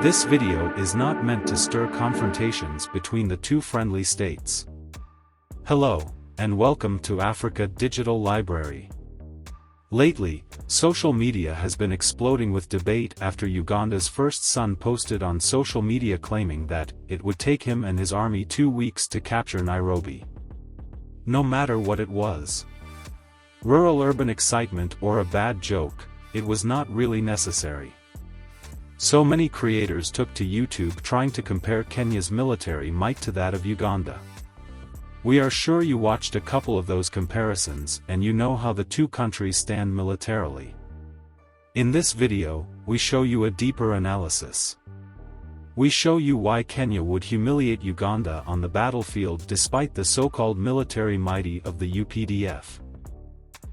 This video is not meant to stir confrontations between the two friendly states. Hello, and welcome to Africa Digital Library. Lately, social media has been exploding with debate after Uganda's first son posted on social media claiming that it would take him and his army 2 weeks to capture Nairobi. No matter what it was. Rural-urban excitement or a bad joke, it was not really necessary. So many creators took to YouTube trying to compare Kenya's military might to that of Uganda. We are sure you watched a couple of those comparisons and you know how the two countries stand militarily. In this video, we show you a deeper analysis. We show you why Kenya would humiliate Uganda on the battlefield despite the so-called military might of the UPDF.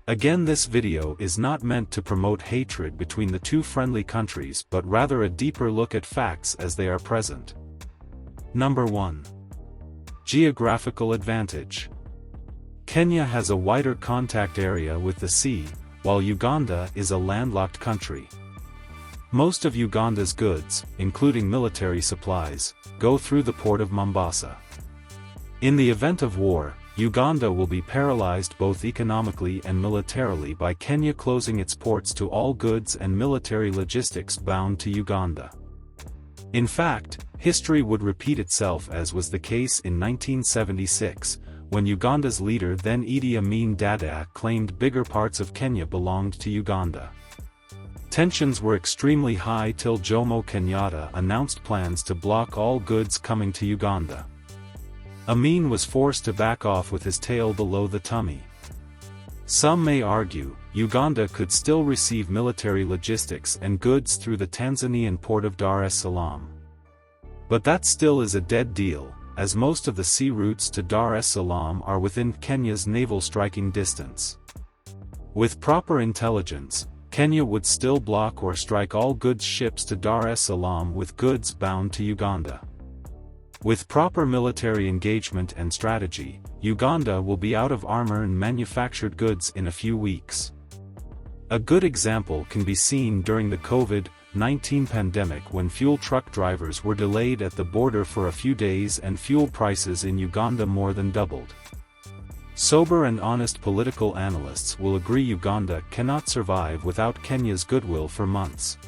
Again, this video is not meant to promote hatred between the two friendly countries but rather a deeper look at facts as they are present. Number 1. Geographical Advantage. Kenya has a wider contact area with the sea, while Uganda is a landlocked country. Most of Uganda's goods, including military supplies, go through the port of Mombasa. In the event of war, Uganda will be paralyzed both economically and militarily by Kenya closing its ports to all goods and military logistics bound to Uganda. In fact, history would repeat itself as was the case in 1976, when Uganda's leader then Idi Amin Dada claimed bigger parts of Kenya belonged to Uganda. Tensions were extremely high till Jomo Kenyatta announced plans to block all goods coming to Uganda. Amin was forced to back off with his tail below the tummy. Some may argue, Uganda could still receive military logistics and goods through the Tanzanian port of Dar es Salaam. But that still is a dead deal, as most of the sea routes to Dar es Salaam are within Kenya's naval striking distance. With proper intelligence, Kenya would still block or strike all goods ships to Dar es Salaam with goods bound to Uganda. With proper military engagement and strategy, Uganda will be out of armor and manufactured goods in a few weeks. A good example can be seen during the COVID-19 pandemic when fuel truck drivers were delayed at the border for a few days and fuel prices in Uganda more than doubled. Sober and honest political analysts will agree Uganda cannot survive without Kenya's goodwill for months.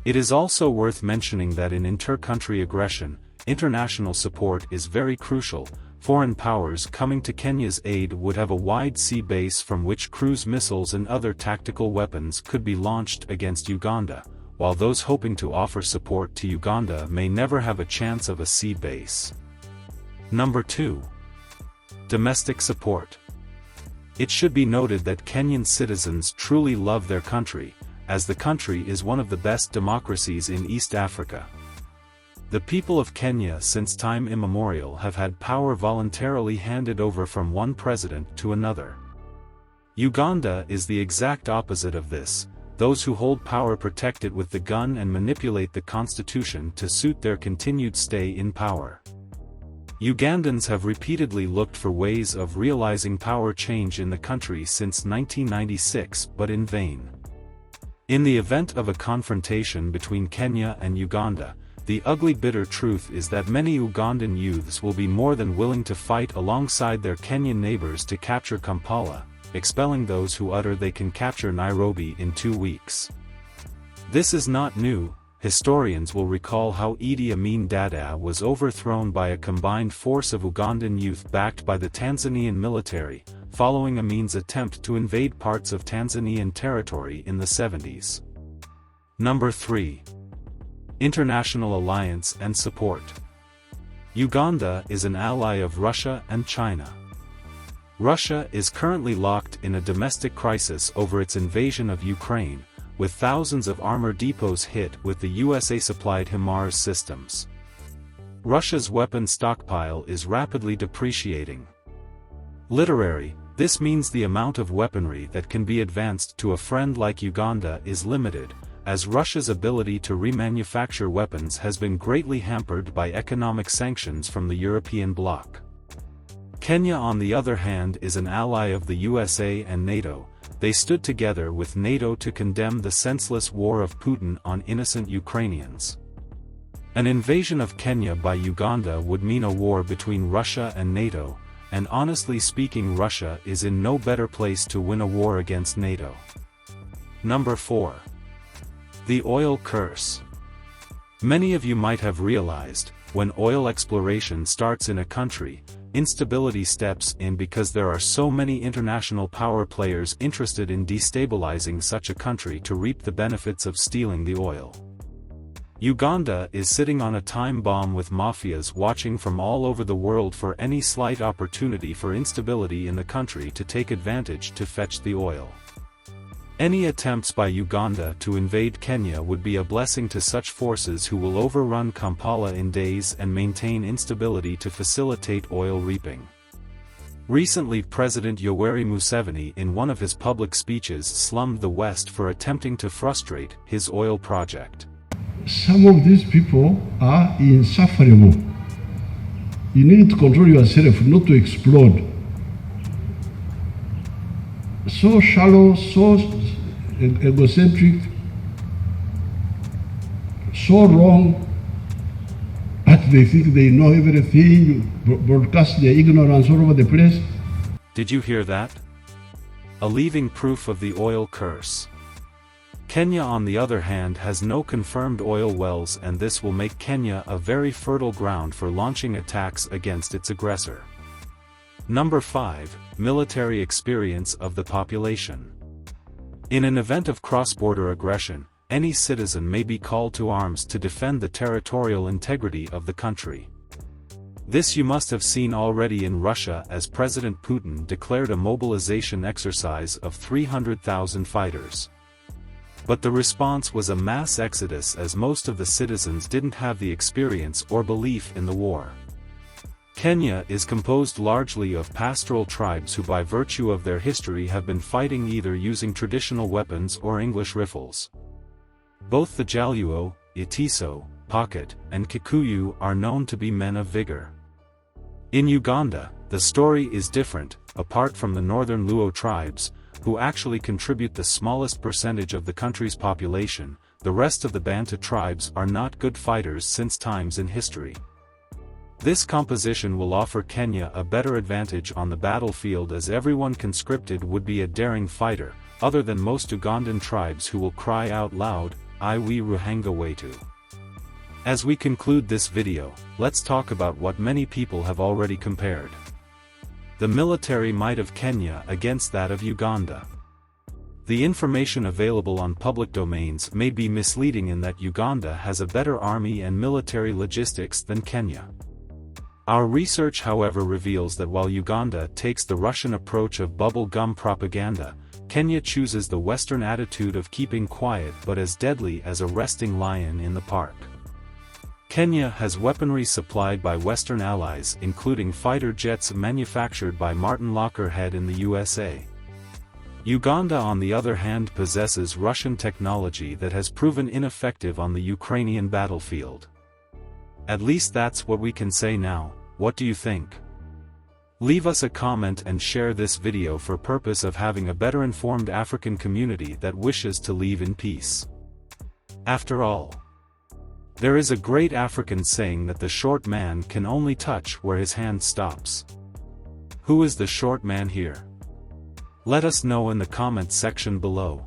It is also worth mentioning that in inter-country aggression, international support is very crucial. Foreign powers coming to Kenya's aid would have a wide sea base from which cruise missiles and other tactical weapons could be launched against Uganda, while those hoping to offer support to Uganda may never have a chance of a sea base. Number 2. Domestic support. It should be noted that Kenyan citizens truly love their country, as the country is one of the best democracies in East Africa. The people of Kenya since time immemorial have had power voluntarily handed over from one president to another. Uganda is the exact opposite of this. Those who hold power protect it with the gun and manipulate the constitution to suit their continued stay in power. Ugandans have repeatedly looked for ways of realizing power change in the country since 1996 but in vain. In the event of a confrontation between Kenya and Uganda, the ugly bitter truth is that many Ugandan youths will be more than willing to fight alongside their Kenyan neighbors to capture Kampala, expelling those who utter they can capture Nairobi in 2 weeks. This is not new. Historians will recall how Idi Amin Dada was overthrown by a combined force of Ugandan youth backed by the Tanzanian military, following Amin's attempt to invade parts of Tanzanian territory in the 70s. Number 3. International alliance and support. Uganda is an ally of Russia and China. Russia is currently locked in a domestic crisis over its invasion of Ukraine, with thousands of armor depots hit with the USA-supplied HIMARS systems. Russia's weapon stockpile is rapidly depreciating. Literally, this means the amount of weaponry that can be advanced to a friend like Uganda is limited, as Russia's ability to remanufacture weapons has been greatly hampered by economic sanctions from the European bloc. Kenya on the other hand is an ally of the USA and NATO. They stood together with NATO to condemn the senseless war of Putin on innocent Ukrainians. An invasion of Kenya by Uganda would mean a war between Russia and NATO, and honestly speaking, Russia is in no better place to win a war against NATO. Number 4. The oil curse. Many of you might have realized, when oil exploration starts in a country, instability steps in because there are so many international power players interested in destabilizing such a country to reap the benefits of stealing the oil. Uganda is sitting on a time bomb with mafias watching from all over the world for any slight opportunity for instability in the country to take advantage to fetch the oil. Any attempts by Uganda to invade Kenya would be a blessing to such forces who will overrun Kampala in days and maintain instability to facilitate oil reaping. Recently, President Yoweri Museveni in one of his public speeches slammed the West for attempting to frustrate his oil project. Some of these people are insufferable. You need to control yourself not to explode. So shallow, so egocentric, so wrong, but they think they know everything, broadcast their ignorance all over the place. Did you hear that? A living proof of the oil curse. Kenya, on the other hand, has no confirmed oil wells, and this will make Kenya a very fertile ground for launching attacks against its aggressor. Number 5. Military experience of the population. In an event of cross-border aggression, any citizen may be called to arms to defend the territorial integrity of the country. This you must have seen already in Russia, as President Putin declared a mobilization exercise of 300,000 fighters. But the response was a mass exodus, as most of the citizens didn't have the experience or belief in the war. Kenya is composed largely of pastoral tribes who, by virtue of their history, have been fighting either using traditional weapons or English rifles. Both the Jaluo, Itiso, Pocket, and Kikuyu are known to be men of vigor. In Uganda, the story is different. Apart from the northern Luo tribes, who actually contribute the smallest percentage of the country's population, the rest of the Bantu tribes are not good fighters since times in history. This composition will offer Kenya a better advantage on the battlefield, as everyone conscripted would be a daring fighter, other than most Ugandan tribes who will cry out loud, "Iwi Ruhanga Wetu." As we conclude this video, let's talk about what many people have already compared: the military might of Kenya against that of Uganda. The information available on public domains may be misleading in that Uganda has a better army and military logistics than Kenya. Our research, however, reveals that while Uganda takes the Russian approach of bubble gum propaganda, Kenya chooses the Western attitude of keeping quiet but as deadly as a resting lion in the park. Kenya has weaponry supplied by Western allies, including fighter jets manufactured by Martin Lockerhead in the USA. Uganda, on the other hand, possesses Russian technology that has proven ineffective on the Ukrainian battlefield. At least that's what we can say now. What do you think? Leave us a comment and share this video for purpose of having a better informed African community that wishes to live in peace. After all, there is a great African saying that the short man can only touch where his hand stops. Who is the short man here? Let us know in the comments section below.